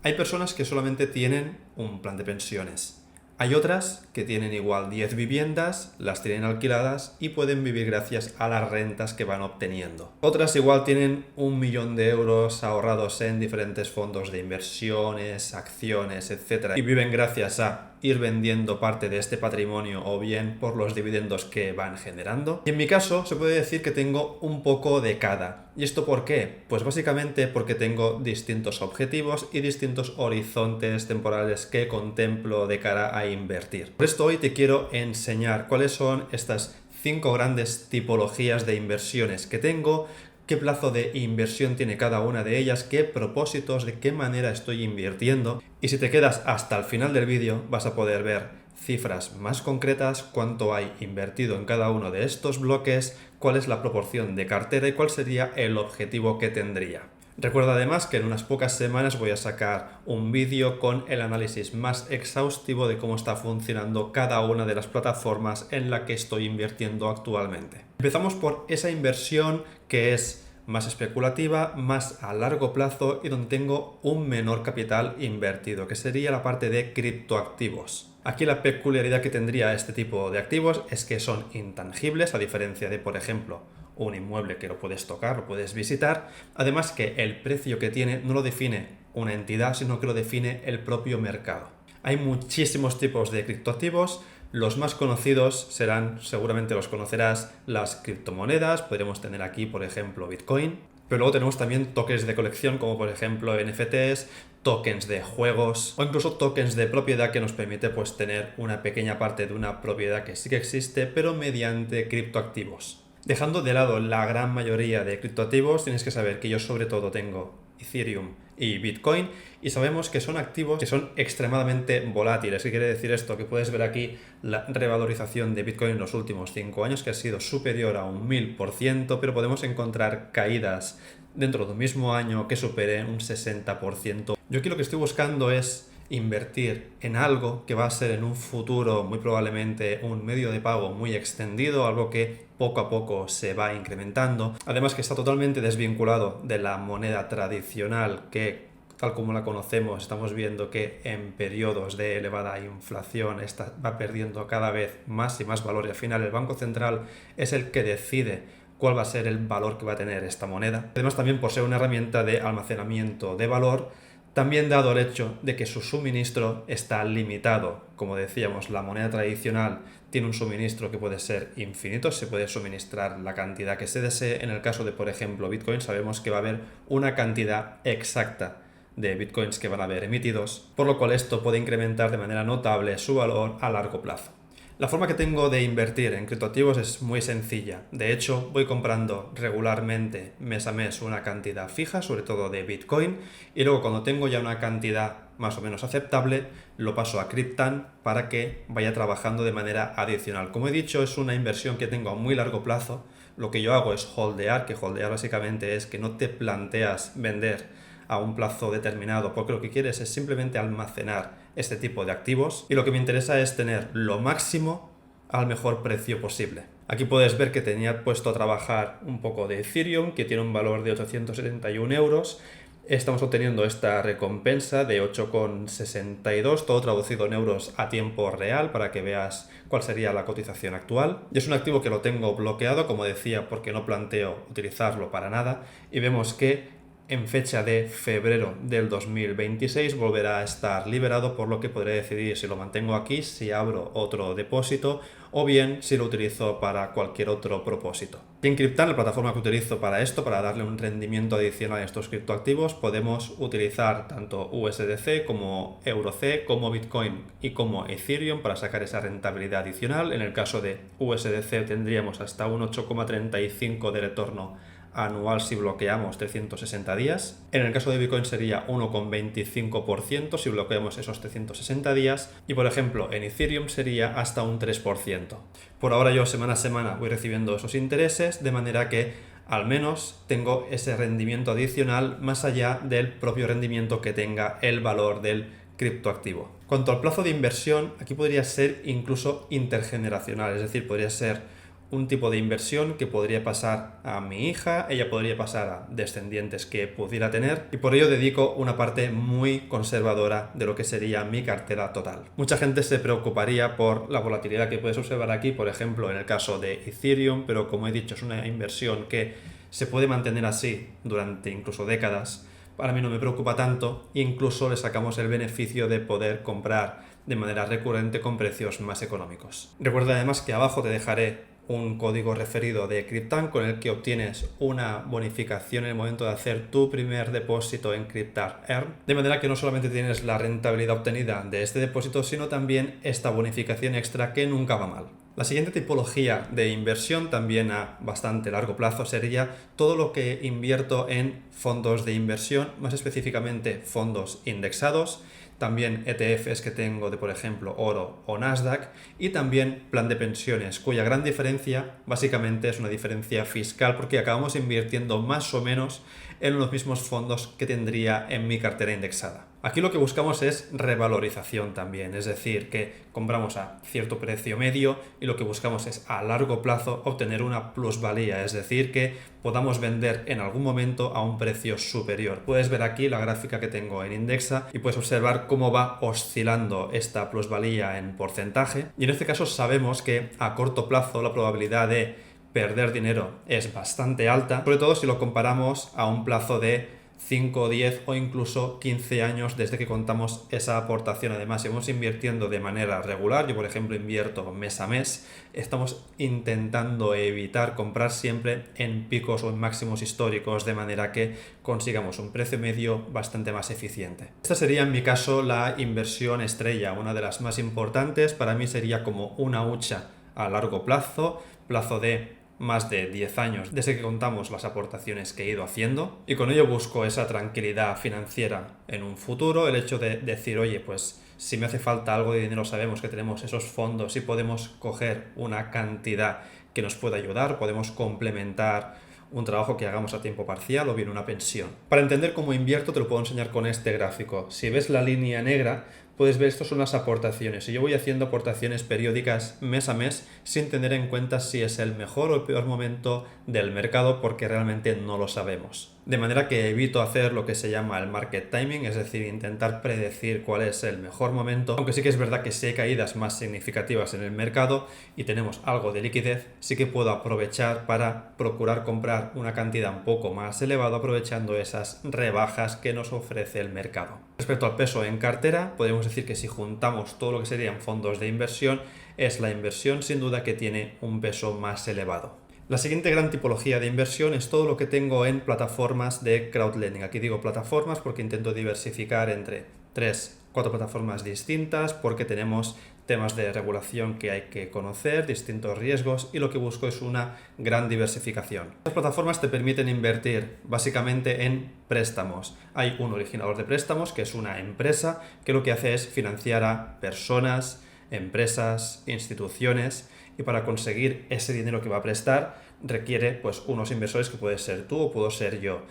Hay personas que solamente tienen un plan de pensiones. Hay otras que tienen igual 10 viviendas, las tienen alquiladas y pueden vivir gracias a las rentas que van obteniendo. Otras igual tienen 1 millón de euros ahorrados en diferentes fondos de inversiones, acciones, etc. Y viven gracias a ir vendiendo parte de este patrimonio o bien por los dividendos que van generando. Y en mi caso se puede decir que tengo un poco de cada. ¿Y esto por qué? Pues básicamente porque tengo distintos objetivos y distintos horizontes temporales que contemplo de cara a invertir. Por esto hoy te quiero enseñar cuáles son estas 5 grandes tipologías de inversiones que tengo, qué plazo de inversión tiene cada una de ellas, qué propósitos, de qué manera estoy invirtiendo. Y si te quedas hasta el final del vídeo vas a poder ver cifras más concretas, cuánto hay invertido en cada uno de estos bloques, cuál es la proporción de cartera y cuál sería el objetivo que tendría. Recuerda además que en unas pocas semanas voy a sacar un vídeo con el análisis más exhaustivo de cómo está funcionando cada una de las plataformas en la que estoy invirtiendo actualmente. Empezamos por esa inversión que es más especulativa, más a largo plazo y donde tengo un menor capital invertido, que sería la parte de criptoactivos. Aquí la peculiaridad que tendría este tipo de activos es que son intangibles, a diferencia de, por ejemplo, un inmueble que lo puedes tocar, lo puedes visitar. Además que el precio que tiene no lo define una entidad, sino que lo define el propio mercado. Hay muchísimos tipos de criptoactivos. Los más conocidos serán, seguramente los conocerás, las criptomonedas. Podríamos tener aquí, por ejemplo, Bitcoin. Pero luego tenemos también tokens de colección, como por ejemplo NFTs, tokens de juegos o incluso tokens de propiedad que nos permite pues tener una pequeña parte de una propiedad que sí que existe, pero mediante criptoactivos. Dejando de lado la gran mayoría de criptoactivos, tienes que saber que yo sobre todo tengo Ethereum y Bitcoin y sabemos que son activos que son extremadamente volátiles. ¿Qué quiere decir esto? Que puedes ver aquí la revalorización de Bitcoin en los últimos 5 años que ha sido superior a un 1000%, pero podemos encontrar caídas dentro de un mismo año que superen un 60%. Yo aquí lo que estoy buscando es invertir en algo que va a ser en un futuro muy probablemente un medio de pago muy extendido, algo que poco a poco se va incrementando. Además que está totalmente desvinculado de la moneda tradicional que, tal como la conocemos, estamos viendo que en periodos de elevada inflación esta va perdiendo cada vez más y más valor y al final el Banco Central es el que decide cuál va a ser el valor que va a tener esta moneda. Además también por ser una herramienta de almacenamiento de valor, también dado el hecho de que su suministro está limitado. Como decíamos, la moneda tradicional tiene un suministro que puede ser infinito, se puede suministrar la cantidad que se desee. En el caso de, por ejemplo, Bitcoin, sabemos que va a haber una cantidad exacta de Bitcoins que van a haber emitidos, por lo cual esto puede incrementar de manera notable su valor a largo plazo. La forma que tengo de invertir en criptoactivos es muy sencilla. De hecho, voy comprando regularmente mes a mes una cantidad fija, sobre todo de Bitcoin, y luego cuando tengo ya una cantidad más o menos aceptable, lo paso a Cryptan para que vaya trabajando de manera adicional. Como he dicho, es una inversión que tengo a muy largo plazo. Lo que yo hago es holdear, que holdear básicamente es que no te planteas vender a un plazo determinado, porque lo que quieres es simplemente almacenar este tipo de activos y lo que me interesa es tener lo máximo al mejor precio posible. Aquí puedes ver que tenía puesto a trabajar un poco de Ethereum, que tiene un valor de 871 euros. Estamos obteniendo esta recompensa de 8,62, todo traducido en euros a tiempo real para que veas cuál sería la cotización actual. Y es un activo que lo tengo bloqueado, como decía, porque no planteo utilizarlo para nada. Y vemos que en fecha de febrero del 2026 volverá a estar liberado, por lo que podré decidir si lo mantengo aquí, si abro otro depósito o bien si lo utilizo para cualquier otro propósito. En Cryptan, la plataforma que utilizo para esto, para darle un rendimiento adicional a estos criptoactivos, podemos utilizar tanto USDC como EURC, como Bitcoin y como Ethereum para sacar esa rentabilidad adicional. En el caso de USDC tendríamos hasta un 8,35 de retorno anual si bloqueamos 360 días. En el caso de Bitcoin sería 1,25% si bloqueamos esos 360 días. Y por ejemplo, en Ethereum sería hasta un 3%. Por ahora yo semana a semana voy recibiendo esos intereses, de manera que al menos tengo ese rendimiento adicional más allá del propio rendimiento que tenga el valor del criptoactivo. Cuanto al plazo de inversión, aquí podría ser incluso intergeneracional, es decir, podría ser un tipo de inversión que podría pasar a mi hija, ella podría pasar a descendientes que pudiera tener, y por ello dedico una parte muy conservadora de lo que sería mi cartera total. Mucha gente se preocuparía por la volatilidad que puedes observar aquí, por ejemplo en el caso de Ethereum, pero como he dicho es una inversión que se puede mantener así durante incluso décadas. Para mí no me preocupa tanto, e incluso le sacamos el beneficio de poder comprar de manera recurrente con precios más económicos. Recuerda además que abajo te dejaré un código referido de Cryptank con el que obtienes una bonificación en el momento de hacer tu primer depósito en Cryptar.earn, de manera que no solamente tienes la rentabilidad obtenida de este depósito, sino también esta bonificación extra que nunca va mal. La siguiente tipología de inversión, también a bastante largo plazo, sería todo lo que invierto en fondos de inversión, más específicamente fondos indexados, también ETFs que tengo de, por ejemplo, oro o Nasdaq, y también plan de pensiones, cuya gran diferencia básicamente es una diferencia fiscal porque acabamos invirtiendo más o menos en los mismos fondos que tendría en mi cartera indexada. Aquí lo que buscamos es revalorización también, es decir, que compramos a cierto precio medio y lo que buscamos es a largo plazo obtener una plusvalía, es decir, que podamos vender en algún momento a un precio superior. Puedes ver aquí la gráfica que tengo en Indexa y puedes observar cómo va oscilando esta plusvalía en porcentaje, y en este caso sabemos que a corto plazo la probabilidad de perder dinero es bastante alta, sobre todo si lo comparamos a un plazo de 5, 10 o incluso 15 años desde que contamos esa aportación. Además, si vamos invirtiendo de manera regular, yo por ejemplo invierto mes a mes, estamos intentando evitar comprar siempre en picos o en máximos históricos, de manera que consigamos un precio medio bastante más eficiente. Esta sería en mi caso la inversión estrella, una de las más importantes. Para mí sería como una hucha a largo plazo, plazo de más de 10 años desde que contamos las aportaciones que he ido haciendo, y con ello busco esa tranquilidad financiera en un futuro, el hecho de decir, oye, pues si me hace falta algo de dinero, sabemos que tenemos esos fondos y podemos coger una cantidad que nos pueda ayudar, podemos complementar un trabajo que hagamos a tiempo parcial o bien una pensión. Para entender cómo invierto te lo puedo enseñar con este gráfico. Si ves la línea negra, puedes ver estos son las aportaciones, y yo voy haciendo aportaciones periódicas mes a mes sin tener en cuenta si es el mejor o el peor momento del mercado, porque realmente no lo sabemos. De manera que evito hacer lo que se llama el market timing, es decir, intentar predecir cuál es el mejor momento, aunque sí que es verdad que si hay caídas más significativas en el mercado y tenemos algo de liquidez, sí que puedo aprovechar para procurar comprar una cantidad un poco más elevada aprovechando esas rebajas que nos ofrece el mercado. Respecto al peso en cartera, podemos decir que si juntamos todo lo que serían fondos de inversión, es la inversión sin duda que tiene un peso más elevado. La siguiente gran tipología de inversión es todo lo que tengo en plataformas de crowdlending. Aquí digo plataformas porque intento diversificar entre 3-4 plataformas distintas, porque tenemos temas de regulación que hay que conocer, distintos riesgos, y lo que busco es una gran diversificación. Las plataformas te permiten invertir básicamente en préstamos. Hay un originador de préstamos, que es una empresa, que lo que hace es financiar a personas, empresas, instituciones, y para conseguir ese dinero que va a prestar requiere pues unos inversores, que puede ser tú o puedo ser yo.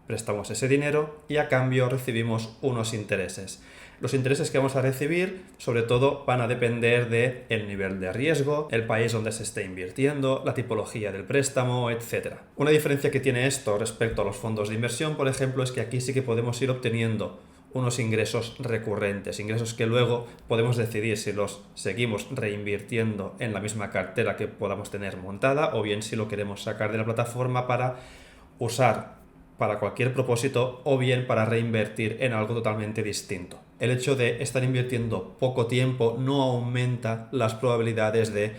Prestamos ese dinero y a cambio recibimos unos intereses. Los intereses que vamos a recibir sobre todo van a depender del nivel de riesgo, el país donde se esté invirtiendo, la tipología del préstamo, etc. Una diferencia que tiene esto respecto a los fondos de inversión, por ejemplo, es que aquí sí que podemos ir obteniendo unos ingresos recurrentes, ingresos que luego podemos decidir si los seguimos reinvirtiendo en la misma cartera que podamos tener montada, o bien si lo queremos sacar de la plataforma para usar para cualquier propósito, o bien para reinvertir en algo totalmente distinto. El hecho de estar invirtiendo poco tiempo no aumenta las probabilidades de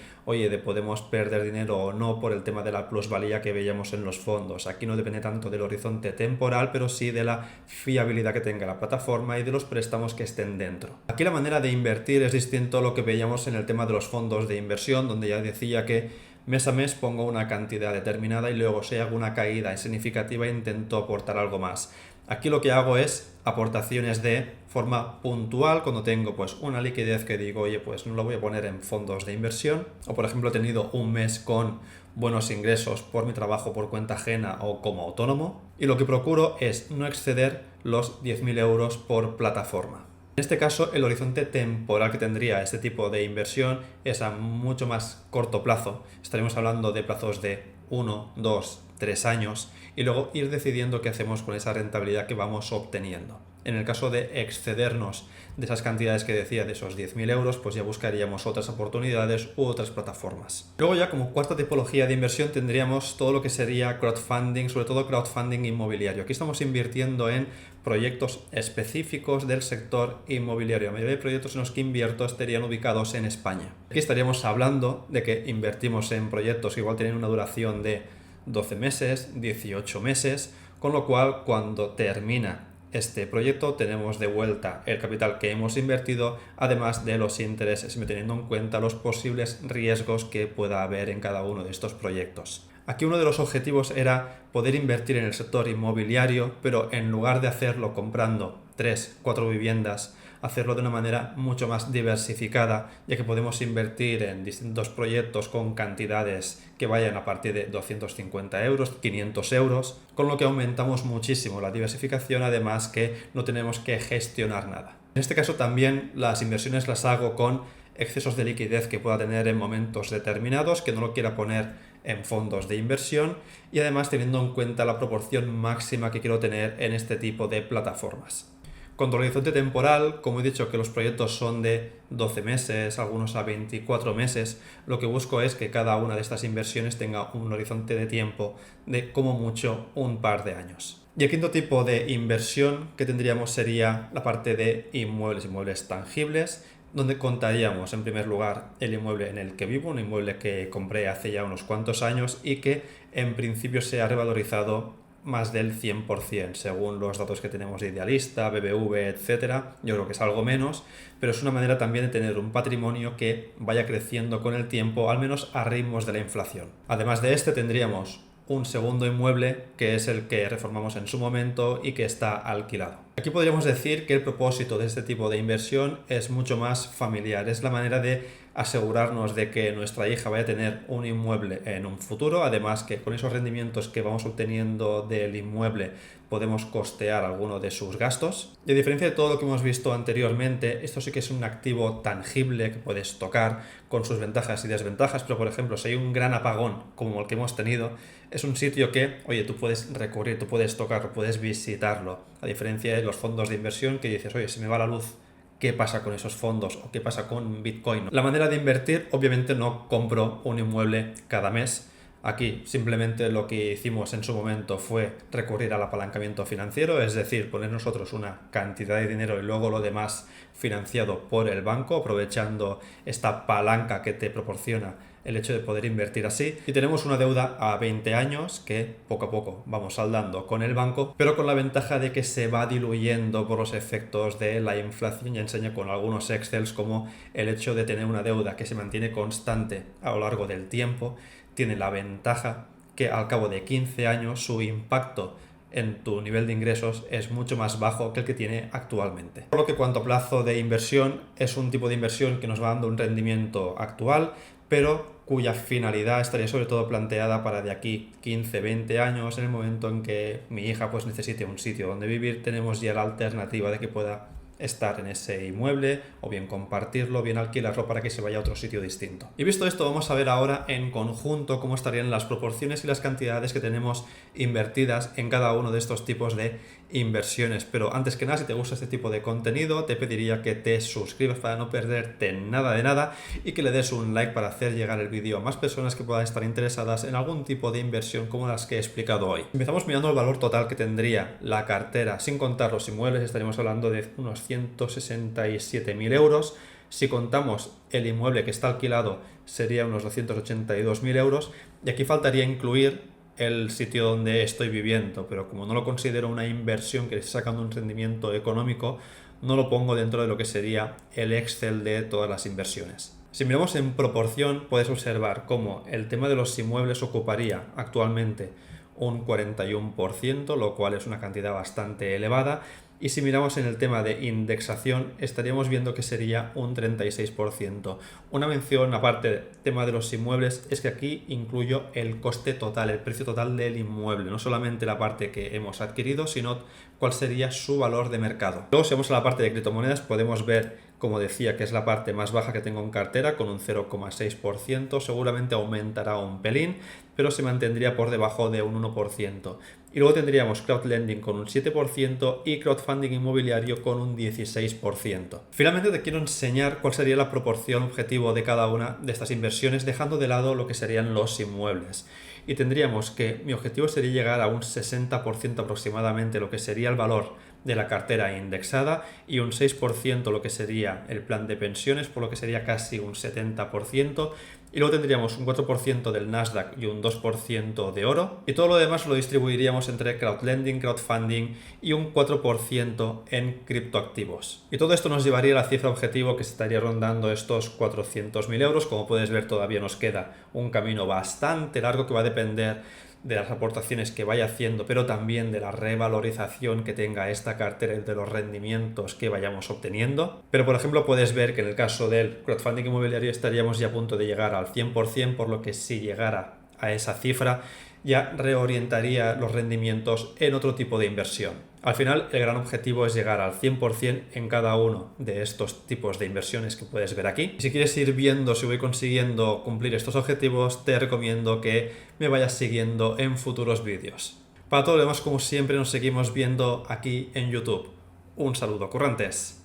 podemos perder dinero o no por el tema de la plusvalía que veíamos en los fondos. Aquí no depende tanto del horizonte temporal, pero sí de la fiabilidad que tenga la plataforma y de los préstamos que estén dentro. Aquí la manera de invertir es distinto a lo que veíamos en el tema de los fondos de inversión, donde ya decía que mes a mes pongo una cantidad determinada y luego si hago una caída significativa intento aportar algo más. Aquí lo que hago es aportaciones de forma puntual cuando tengo pues una liquidez que digo, pues no lo voy a poner en fondos de inversión, o por ejemplo he tenido un mes con buenos ingresos por mi trabajo por cuenta ajena o como autónomo, y lo que procuro es no exceder los 10.000 euros por plataforma. En este caso, el horizonte temporal que tendría este tipo de inversión es a mucho más corto plazo. Estaremos hablando de plazos de 1, 2, 3 años y luego ir decidiendo qué hacemos con esa rentabilidad que vamos obteniendo. En el caso de excedernos de esas cantidades que decía, de esos 10.000 euros, pues ya buscaríamos otras oportunidades u otras plataformas. Luego ya como cuarta tipología de inversión tendríamos todo lo que sería crowdfunding, sobre todo crowdfunding inmobiliario. Aquí estamos invirtiendo en proyectos específicos del sector inmobiliario. La mayoría de proyectos en los que invierto estarían ubicados en España. Aquí estaríamos hablando de que invertimos en proyectos que igual tienen una duración de 12 meses, 18 meses, con lo cual cuando termina este proyecto tenemos de vuelta el capital que hemos invertido, además de los intereses, teniendo en cuenta los posibles riesgos que pueda haber en cada uno de estos proyectos. Aquí uno de los objetivos era poder invertir en el sector inmobiliario, pero en lugar de hacerlo comprando 3, 4 viviendas, hacerlo de una manera mucho más diversificada, ya que podemos invertir en distintos proyectos con cantidades que vayan a partir de 250 euros, 500 euros, con lo que aumentamos muchísimo la diversificación, además que no tenemos que gestionar nada. En este caso también las inversiones las hago con excesos de liquidez que pueda tener en momentos determinados, que no lo quiera poner en fondos de inversión y además teniendo en cuenta la proporción máxima que quiero tener en este tipo de plataformas. Con horizonte temporal, como he dicho que los proyectos son de 12 meses, algunos a 24 meses, lo que busco es que cada una de estas inversiones tenga un horizonte de tiempo de como mucho un par de años. Y el quinto tipo de inversión que tendríamos sería la parte de inmuebles tangibles, donde contaríamos en primer lugar el inmueble en el que vivo, un inmueble que compré hace ya unos cuantos años y que en principio se ha revalorizado más del 100%, según los datos que tenemos de Idealista, BBV, etcétera. Yo creo que es algo menos, pero es una manera también de tener un patrimonio que vaya creciendo con el tiempo, al menos a ritmos de la inflación. Además de este tendríamos un segundo inmueble que es el que reformamos en su momento y que está alquilado. Aquí podríamos decir que el propósito de este tipo de inversión es mucho más familiar, es la manera de asegurarnos de que nuestra hija vaya a tener un inmueble en un futuro, además que con esos rendimientos que vamos obteniendo del inmueble podemos costear alguno de sus gastos. Y a diferencia de todo lo que hemos visto anteriormente, esto sí que es un activo tangible que puedes tocar con sus ventajas y desventajas, pero por ejemplo, si hay un gran apagón como el que hemos tenido, es un sitio que, oye, tú puedes recurrir, tú puedes tocarlo, puedes visitarlo, a diferencia de los fondos de inversión que dices, oye, si me va la luz, ¿qué pasa con esos fondos o qué pasa con Bitcoin? La manera de invertir, obviamente no compro un inmueble cada mes. Aquí simplemente lo que hicimos en su momento fue recurrir al apalancamiento financiero, es decir, poner nosotros una cantidad de dinero y luego lo demás financiado por el banco, aprovechando esta palanca que te proporciona el hecho de poder invertir así. Y tenemos una deuda a 20 años que poco a poco vamos saldando con el banco, pero con la ventaja de que se va diluyendo por los efectos de la inflación. Ya enseño con algunos Excels como el hecho de tener una deuda que se mantiene constante a lo largo del tiempo tiene la ventaja que al cabo de 15 años su impacto en tu nivel de ingresos es mucho más bajo que el que tiene actualmente. Por lo que cuanto plazo de inversión es un tipo de inversión que nos va dando un rendimiento actual, pero cuya finalidad estaría sobre todo planteada para de aquí 15-20 años, en el momento en que mi hija pues necesite un sitio donde vivir, tenemos ya la alternativa de que pueda estar en ese inmueble o bien compartirlo, o bien alquilarlo para que se vaya a otro sitio distinto. Y visto esto, vamos a ver ahora en conjunto cómo estarían las proporciones y las cantidades que tenemos invertidas en cada uno de estos tipos de inversiones. Pero antes que nada, si te gusta este tipo de contenido, te pediría que te suscribas para no perderte nada de nada y que le des un like para hacer llegar el vídeo a más personas que puedan estar interesadas en algún tipo de inversión como las que he explicado hoy. Empezamos mirando el valor total que tendría la cartera sin contar los inmuebles, estaríamos hablando de unos 167.000 euros. Si contamos el inmueble que está alquilado sería unos 282.000 euros y aquí faltaría incluir el sitio donde estoy viviendo, pero como no lo considero una inversión que esté sacando un rendimiento económico, no lo pongo dentro de lo que sería el Excel de todas las inversiones. Si miramos en proporción, puedes observar cómo el tema de los inmuebles ocuparía actualmente un 41%, lo cual es una cantidad bastante elevada, Y si miramos en el tema de indexación, estaríamos viendo que sería un 36%. Una mención aparte del tema de los inmuebles es que aquí incluyo el coste total, el precio total del inmueble, no solamente la parte que hemos adquirido, sino cuál sería su valor de mercado. Luego, si vamos a la parte de criptomonedas, podemos ver, como decía, que es la parte más baja que tengo en cartera, con un 0,6%. Seguramente aumentará un pelín, pero se mantendría por debajo de un 1%. Y luego tendríamos crowdlending con un 7% y crowdfunding inmobiliario con un 16%. Finalmente te quiero enseñar cuál sería la proporción objetivo de cada una de estas inversiones, dejando de lado lo que serían los inmuebles. Y tendríamos que mi objetivo sería llegar a un 60% aproximadamente lo que sería el valor de la cartera indexada y un 6% lo que sería el plan de pensiones, por lo que sería casi un 70%. Y luego tendríamos un 4% del Nasdaq y un 2% de oro. Y todo lo demás lo distribuiríamos entre crowdlending, crowdfunding y un 4% en criptoactivos. Y todo esto nos llevaría a la cifra objetivo que estaría rondando estos 400.000 euros. Como puedes ver, todavía nos queda un camino bastante largo que va a depender de las aportaciones que vaya haciendo, pero también de la revalorización que tenga esta cartera y de los rendimientos que vayamos obteniendo. Pero por ejemplo puedes ver que en el caso del crowdfunding inmobiliario estaríamos ya a punto de llegar al 100%, por lo que si llegara a esa cifra ya reorientaría los rendimientos en otro tipo de inversión. Al final el gran objetivo es llegar al 100% en cada uno de estos tipos de inversiones que puedes ver aquí. Y si quieres ir viendo si voy consiguiendo cumplir estos objetivos, te recomiendo que me vayas siguiendo en futuros vídeos. Para todo lo demás, como siempre, nos seguimos viendo aquí en YouTube. Un saludo, currantes.